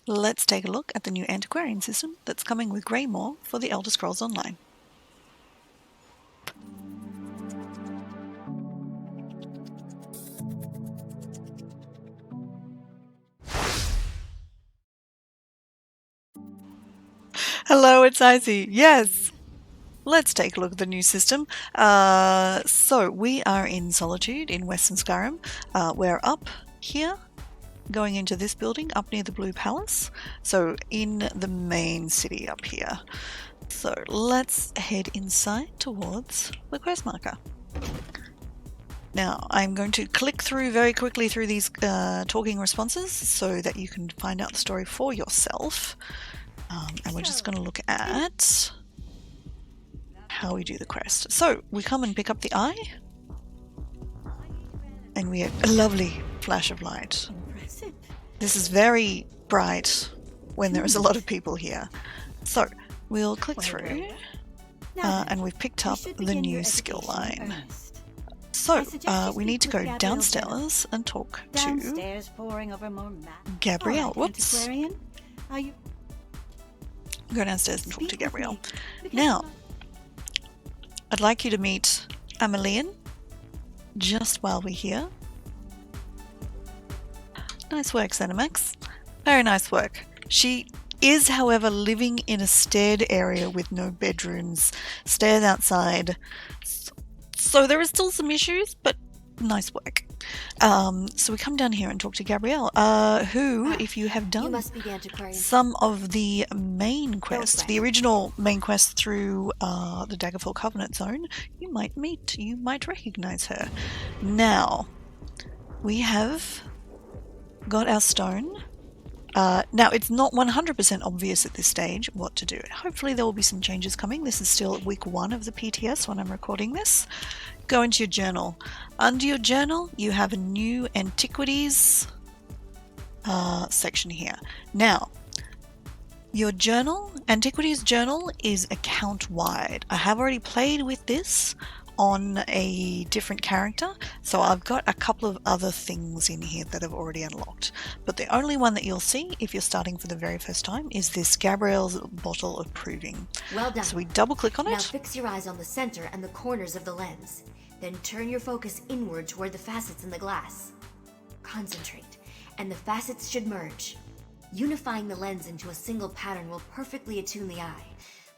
Let's take a look at the new antiquarian system that's coming with Greymoor for the Elder Scrolls Online. Hello, it's Icy. Yes! Let's take a look at the new system. So we are in Solitude in Western Skyrim. We're up here, going into this building, up near the Blue Palace. So in the main city up here. So let's head inside towards the quest marker. Now I'm going to click through very quickly through these talking responses so that you can find out the story for yourself. And we're just going to look at how we do the quest. So we come and pick up the eye, and we get a lovely flash of light. This is very bright when there is a lot of people here. So we'll click through, and we've picked up the new skill line. So we need to go downstairs and talk to Gabrielle. Whoops. Go downstairs and talk to Gabrielle. Now, I'd like you to meet Amelian just while we're here. Nice work, Cinemax. Very nice work. She is, however, living in a staired area with no bedrooms, stairs outside. So there are still some issues, but nice work. So we come down here and talk to Gabrielle, who, if you have done some of the main quests, the original main quest through the Daggerfall Covenant Zone, you might recognize her. Now, we have got our stone. Now, it's not 100% obvious at this stage what to do. Hopefully there will be some changes coming. This is still week 1 of the PTS when I'm recording this. Go into your journal. Under your journal, you have a new Antiquities section here. Now, your journal, Antiquities journal, is account-wide. I have already played with this on a different character, so I've got a couple of other things in here that I've already unlocked, but the only one that you'll see if you're starting for the very first time is this Gabrielle's Bottle of Proving. Well done. So we double click on it. Now fix your eyes on the center and the corners of the lens, then turn your focus inward toward the facets in the glass. Concentrate, and the facets should merge. Unifying the lens into a single pattern will perfectly attune the eye.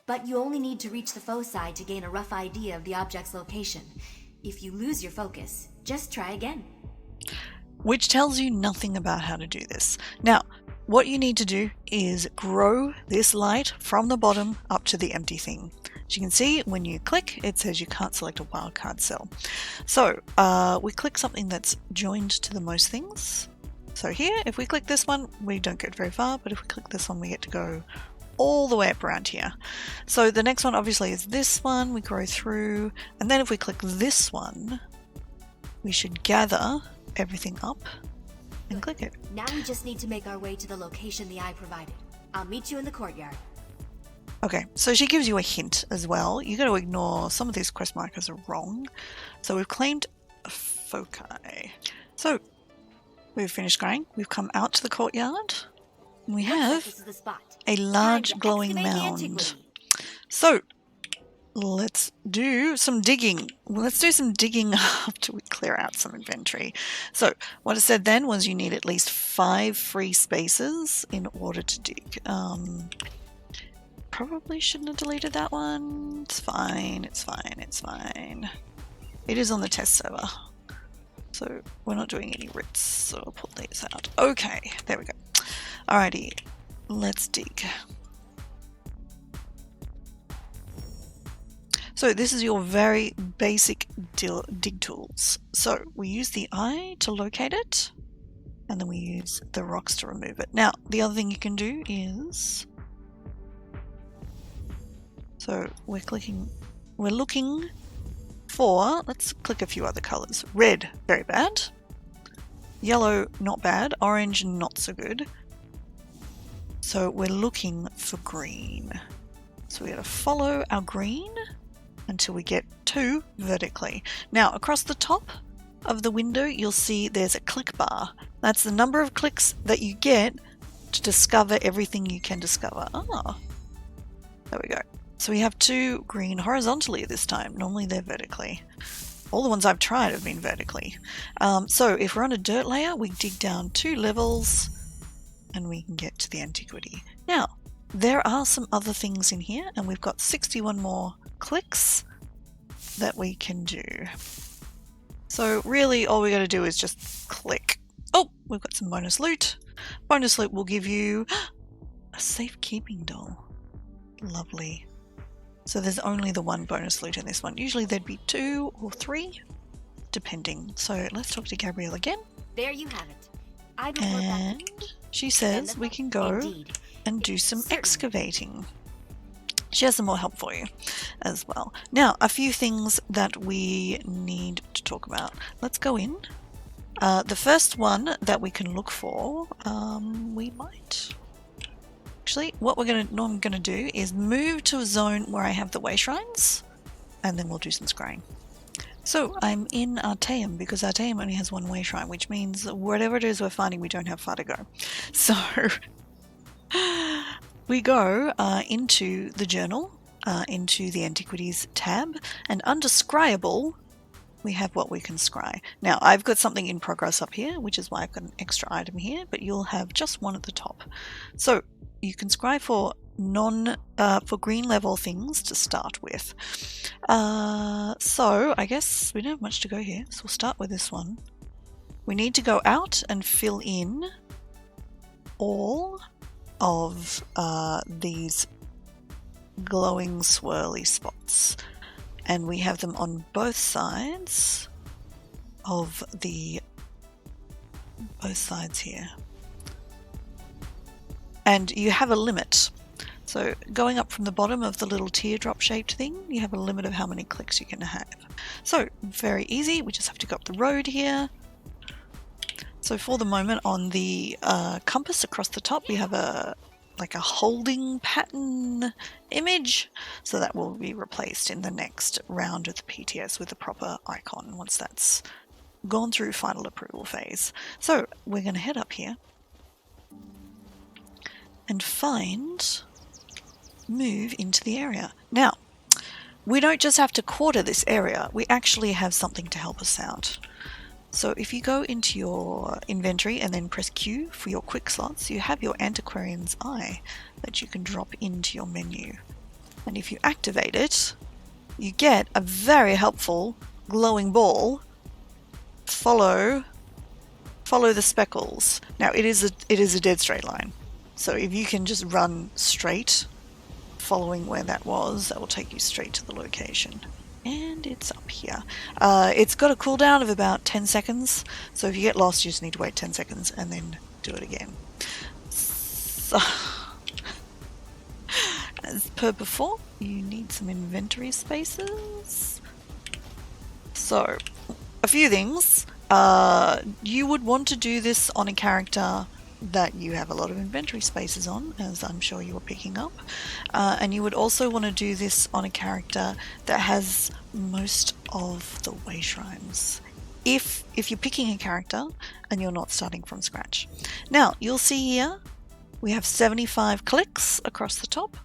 But you only need to reach the foci to gain a rough idea of the object's location. If you lose your focus, just try again. Which tells you nothing about how to do this. Now, what you need to do is grow this light from the bottom up to the empty thing. As you can see, when you click, it says you can't select a wildcard cell. So, we click something that's joined to the most things. So here, if we click this one, we don't get very far, but if we click this one, we get to go all the way up around here. So the next one obviously is this one, we grow through, and then if we click this one, we should gather everything up and click it. Now we just need to make our way to the location the eye provided. I'll meet you in the courtyard. Okay, so she gives you a hint as well. You got to ignore some of these quest markers are wrong. So we've claimed a foci. So we've finished going. We've come out to the courtyard. We have a large glowing mound. So let's do some digging. Let's do some digging after we clear out some inventory. So what I said then was you need at least 5 free spaces in order to dig. Probably shouldn't have deleted that one. It's fine, it's fine, it's fine. It is on the test server. So we're not doing any writs, so I'll pull these out. Okay, there we go. Alrighty, let's dig. So this is your very basic dig tools. So we use the eye to locate it, and then we use the rocks to remove it. Now, the other thing you can do is, so we're looking for, let's click a few other colors. Red, very bad. Yellow, not bad. Orange, not so good. So we're looking for green. So we got to follow our green until we get to vertically. Now across the top of the window you'll see there's a click bar. That's the number of clicks that you get to discover everything you can discover. Ah, there we go. So we have 2 green horizontally this time. Normally they're vertically. All the ones I've tried have been vertically. So if we're on a dirt layer, we dig down 2 levels and we can get to the antiquity. Now, there are some other things in here, and we've got 61 more clicks that we can do. So really all we got to do is just click. Oh, we've got some bonus loot. Bonus loot will give you a safekeeping doll. Lovely. So there's only the 1 bonus loot in this one. Usually there'd be 2 or 3, depending. So let's talk to Gabrielle again. There you have it. And she says we can go and do some excavating. She has some more help for you as well. Now, a few things that we need to talk about. Let's go in. The first one that we can look for, we might... Actually, what I'm gonna do is move to a zone where I have the way shrines, and then we'll do some scrying. So I'm in Artaeum because Artaeum only has 1 way shrine, which means whatever it is we're finding, we don't have far to go. So we go into the journal, into the Antiquities tab, and under Scryable, we have what we can scry. Now, I've got something in progress up here, which is why I've got an extra item here, but you'll have just 1 at the top. So you can scry for for green level things to start with. So I guess we don't have much to go here, so we'll start with this one. We need to go out and fill in all of these glowing swirly spots, and we have them on both sides of both sides here. And you have a limit. So going up from the bottom of the little teardrop shaped thing, you have a limit of how many clicks you can have. So very easy, we just have to go up the road here. So for the moment on the compass across the top, we have like a holding pattern image. So that will be replaced in the next round of the PTS with a proper icon once that's gone through final approval phase. So we're going to head up here and move into the area. Now, we don't just have to quarter this area, we actually have something to help us out. So if you go into your inventory and then press Q for your quick slots, you have your Antiquarian's Eye that you can drop into your menu. And if you activate it, you get a very helpful glowing ball. Follow the speckles. Now it is a dead straight line. So if you can just run straight, following where that was, that will take you straight to the location. And it's up here. It's got a cooldown of about 10 seconds, so if you get lost, you just need to wait 10 seconds and then do it again. So, as per before, you need some inventory spaces. So, a few things. You would want to do this on a character that you have a lot of inventory spaces on, as I'm sure you were picking up, and you would also want to do this on a character that has most of the way shrines, if you're picking a character and you're not starting from scratch. Now you'll see here we have 75 clicks across the top.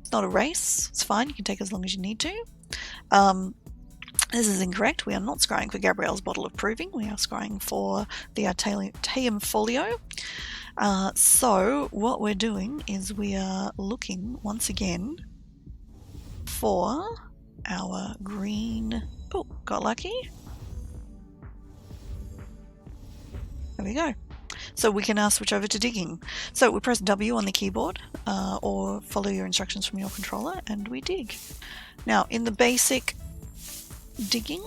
It's not a race, it's fine, you can take as long as you need to. This is incorrect. We are not scrying for Gabrielle's Bottle of Proving. We are scrying for the Artaeum Folio. So what we're doing is we are looking once again for our green... Oh, got lucky. There we go. So we can now switch over to digging. So we press W on the keyboard or follow your instructions from your controller and we dig. Now in the basic digging,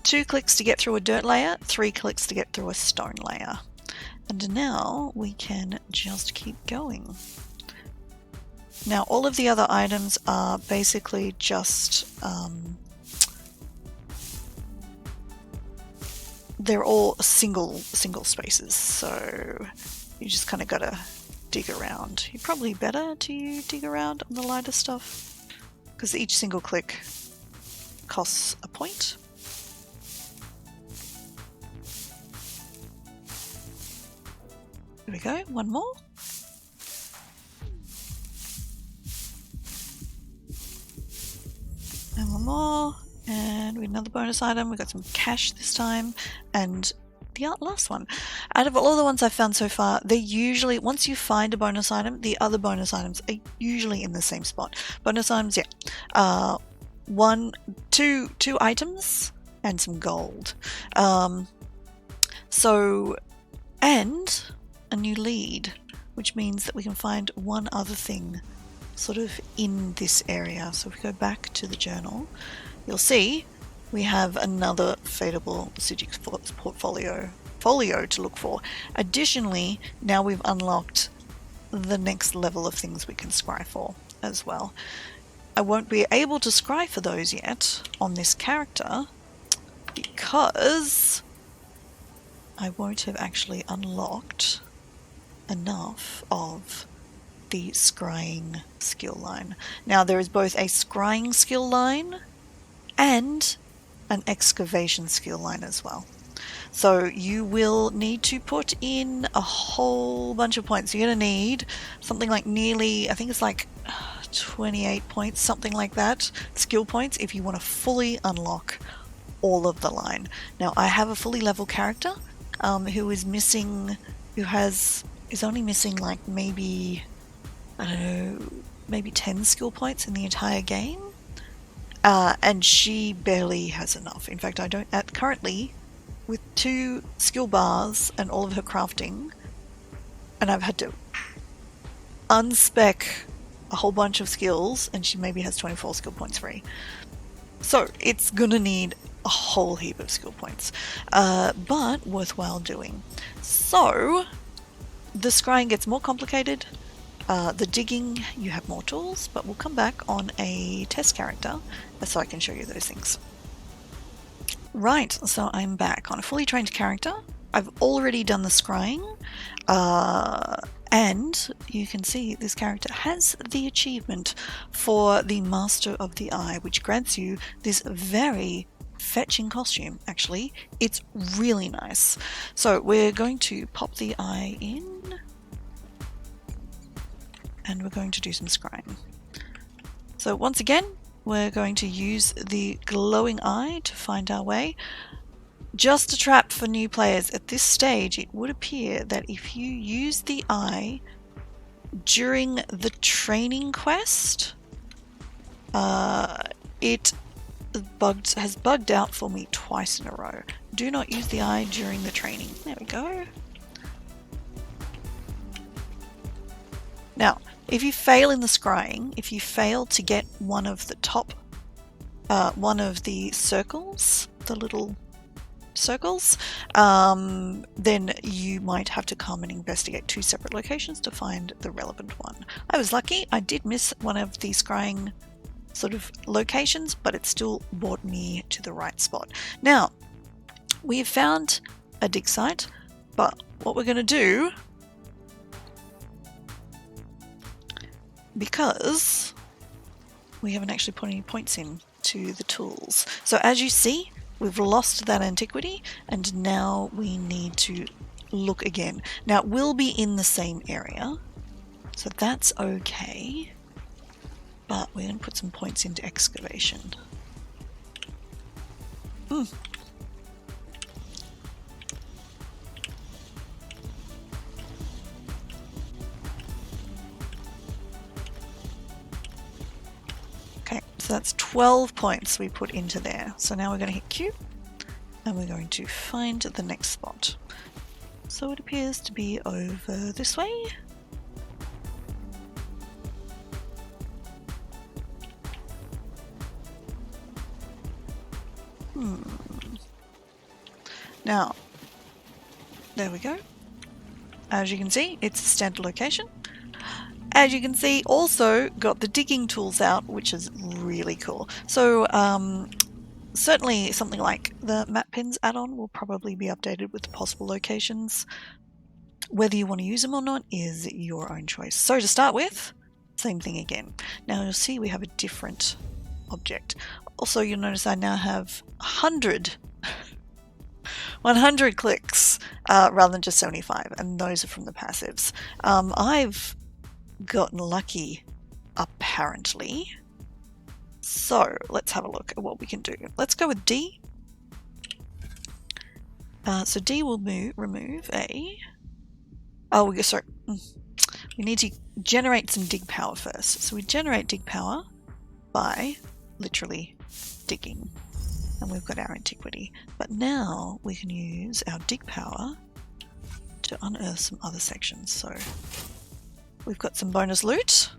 2 clicks to get through a dirt layer, 3 clicks to get through a stone layer. And now we can just keep going. Now all of the other items are basically just they're all single spaces, so you just kind of gotta dig around. You're probably better to dig around on the lighter stuff, because each single click costs a point. There we go, one more. And one more. And we have another bonus item. We got some cash this time. And the last one. Out of all the ones I've found so far, they usually, once you find a bonus item, the other bonus items are usually in the same spot. Bonus items, yeah. Two items and some gold. And a new lead, which means that we can find one other thing sort of in this area. So if we go back to the journal, you'll see we have another Fateable Sigix portfolio to look for. Additionally, now we've unlocked the next level of things we can scry for as well. I won't be able to scry for those yet on this character because I won't have actually unlocked enough of the scrying skill line. Now there is both a scrying skill line and an excavation skill line as well. So you will need to put in a whole bunch of points. You're going to need something like nearly, I think it's like 28 points, something like that, skill points, if you want to fully unlock all of the line. Now I have a fully level character who is only missing like maybe, I don't know, maybe 10 skill points in the entire game. And she barely has enough. In fact, I don't, currently, with 2 skill bars and all of her crafting, and I've had to unspec a whole bunch of skills, and she maybe has 24 skill points free. So it's gonna need a whole heap of skill points, but worthwhile doing. So the scrying gets more complicated. The digging, you have more tools, but we'll come back on a test character so I can show you those things. Right, so I'm back on a fully trained character. I've already done the scrying, and you can see this character has the achievement for the Master of the Eye, which grants you this very fetching costume. Actually, it's really nice. So we're going to pop the eye in, and we're going to do some scrying. So once again, we're going to use the glowing eye to find our way. Just a trap for new players. At this stage, it would appear that if you use the eye during the training quest, it has bugged out for me twice in a row. Do not use the eye during the training. There we go. Now, if you fail in the scrying, if you fail to get one of the top, one of the circles, the little circles, then you might have to come and investigate 2 separate locations to find the relevant one. I was lucky, I did miss one of the scrying sort of locations, but it still brought me to the right spot. Now, we have found a dig site, but what we're going to do, because we haven't actually put any points in to the tools. So as you see, we've lost that antiquity, and now we need to look again. Now it will be in the same area, so that's okay, but we're going to put some points into excavation. Okay, so that's 12 points we put into there. So now we're going to hit Q, and we're going to find the next spot. So it appears to be over this way. Now, there we go. As you can see, it's a standard location. As you can see, also got the digging tools out, which is really cool. So certainly something like the map pins add-on will probably be updated with the possible locations. Whether you want to use them or not is your own choice. So to start with, same thing again. Now you'll see we have a different object. Also, you'll notice I now have 100 clicks rather than just 75, and those are from the passives. I've gotten lucky, apparently. So let's have a look at what we can do. Let's go with D. So D will remove a... Oh, sorry. We need to generate some dig power first. So we generate dig power by literally digging. And we've got our antiquity. But now we can use our dig power to unearth some other sections. So we've got some bonus loot.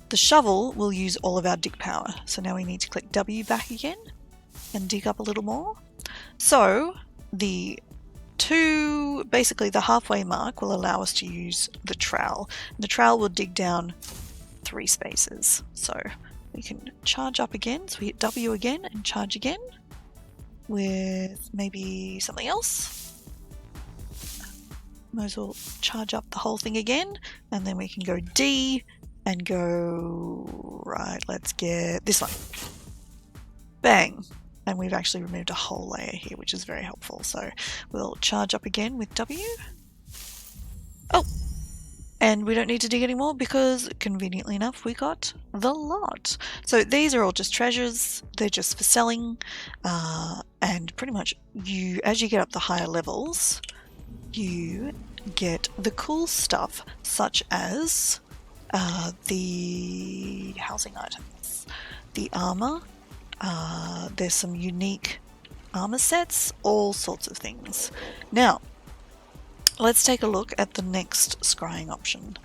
The shovel will use all of our dig power. So now we need to click W back again and dig up a little more. So basically the halfway mark will allow us to use the trowel. The trowel will dig down 3 spaces. So we can charge up again. So we hit W again and charge again with maybe something else. Might as well charge up the whole thing again, and then we can go D and go right. Let's get this one. Bang. And we've actually removed a whole layer here, which is very helpful. So we'll charge up again with W. Oh, and we don't need to dig anymore because, conveniently enough, we got the lot. So these are all just treasures. They're just for selling. And pretty much as you get up the higher levels, you get the cool stuff, such as the housing items, the armor. There's some unique armor sets, all sorts of things. Now, let's take a look at the next scrying option.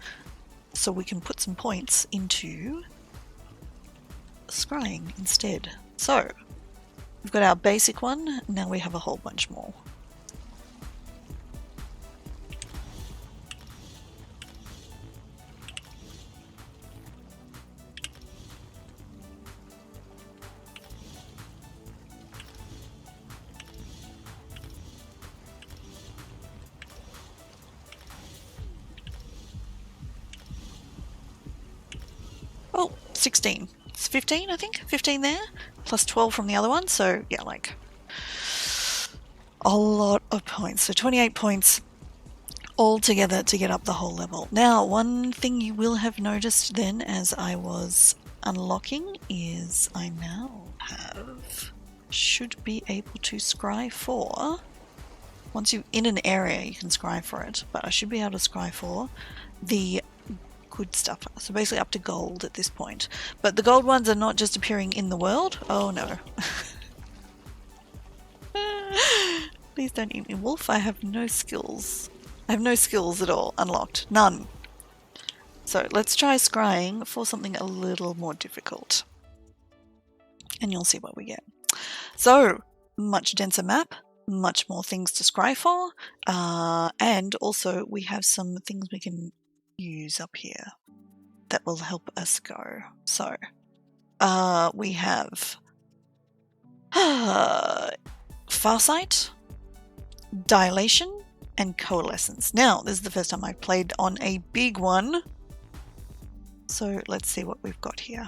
So we can put some points into scrying instead. So, we've got our basic one, now we have a whole bunch more. Oh, 16. It's 15, I think. 15 there, plus 12 from the other one. So, yeah, like a lot of points. So 28 points all together to get up the whole level. Now, one thing you will have noticed then as I was unlocking is I now should be able to scry for, once you're in an area you can scry for it, but I should be able to scry for the good stuff. So basically up to gold at this point. But the gold ones are not just appearing in the world. Oh no. Please don't eat me, wolf. I have no skills. I have no skills at all unlocked. None. So let's try scrying for something a little more difficult. And you'll see what we get. So, much denser map, much more things to scry for, and also we have some things we can use up here that will help us go. So we have Farsight, Dilation, and Coalescence. Now, this is the first time I've played on a big one, so let's see what we've got here.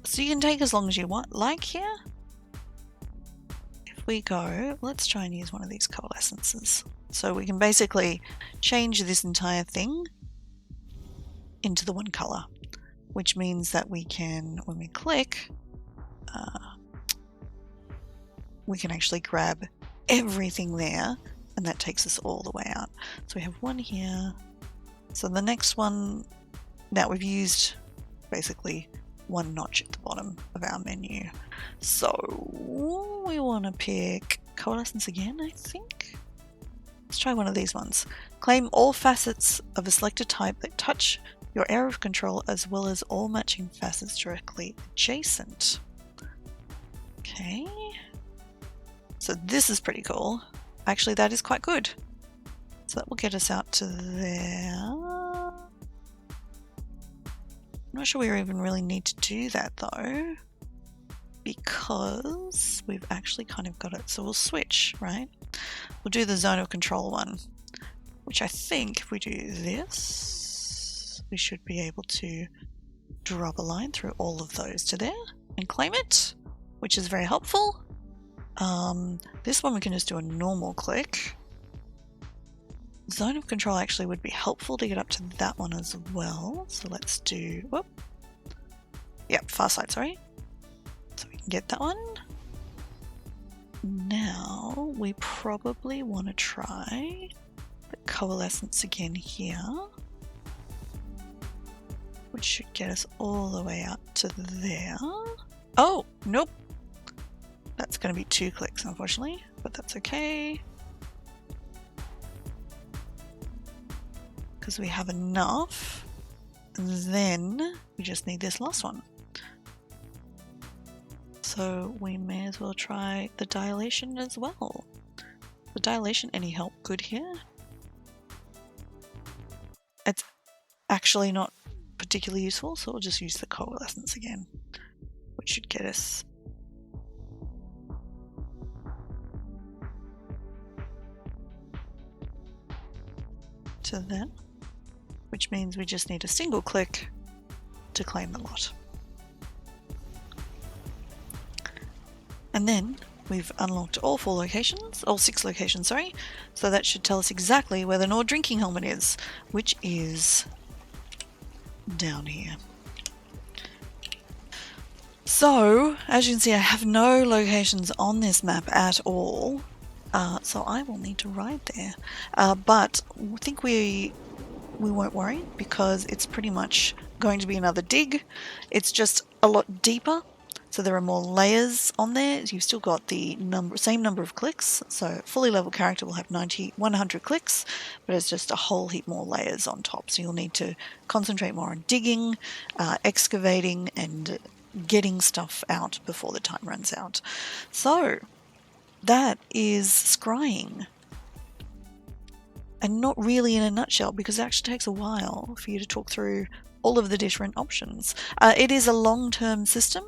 So you can take as long as you want, like here. If we go, let's try and use one of these coalescences. So we can basically change this entire thing into the one color, which means that we can, when we click, we can actually grab everything there, and that takes us all the way out. So we have one here. So the next one, now we've used basically one notch at the bottom of our menu. So we want to pick Coalescence again, I think. Let's try one of these ones. Claim all facets of a selected type that touch your area of control, as well as all matching facets directly adjacent. Okay. So this is pretty cool. Actually, that is quite good. So that will get us out to there. I'm not sure we even really need to do that though, because we've actually kind of got it. So we'll switch, right? We'll do the zone of control one, which I think if we do this, we should be able to drop a line through all of those to there and claim it, which is very helpful. This one we can just do a normal click. Zone of control actually would be helpful to get up to that one as well. So let's do, whoop. Yep, far side, sorry. So we can get that one. Now we probably want to try the coalescence again here, which should get us all the way out to there. Oh, nope. That's going to be 2 clicks, unfortunately, but that's okay. Because we have enough. Then we just need this last one. So we may as well try the dilation as well. The dilation, any help good here? It's actually not particularly useful, so we'll just use the coalescence again, which should get us to then, which means we just need a single click to claim the lot. And then we've unlocked all 4 locations, all 6 locations, sorry. So that should tell us exactly where the Nord drinking helmet is, which is down here. So, as you can see, I have no locations on this map at all. So I will need to ride there. But I think we won't worry because it's pretty much going to be another dig. It's just a lot deeper. So there are more layers on there. You've still got the same number of clicks. So fully level character will have 100 clicks, but it's just a whole heap more layers on top. So you'll need to concentrate more on digging, excavating, and getting stuff out before the time runs out. So that is scrying. And not really in a nutshell, because it actually takes a while for you to talk through all of the different options. It is a long-term system.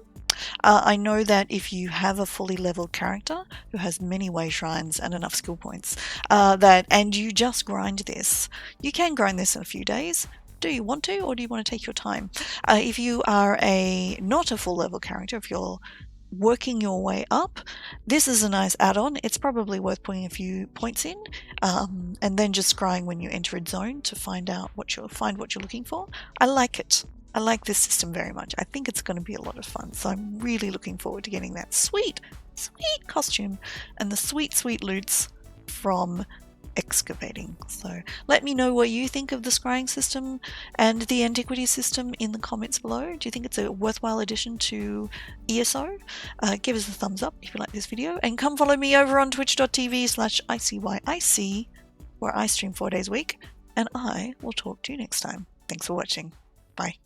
I know that if you have a fully leveled character who has many way shrines and enough skill points, and you just grind this, you can grind this in a few days. Do you want to, or do you want to take your time? If you are not a full level character, if you're working your way up, this is a nice add-on. It's probably worth putting a few points in, and then just scrying when you enter a zone to find what you're looking for. I like it. I like this system very much. I think it's going to be a lot of fun. So I'm really looking forward to getting that sweet costume and the sweet loots from excavating. So let me know what you think of the scrying system and the Antiquities system in the comments below. Do you think it's a worthwhile addition to ESO? Give us a thumbs up if you like this video, and come follow me over on twitch.tv/IcyTalks, where I stream 4 days a week, and I will talk to you next time. Thanks for watching. Bye.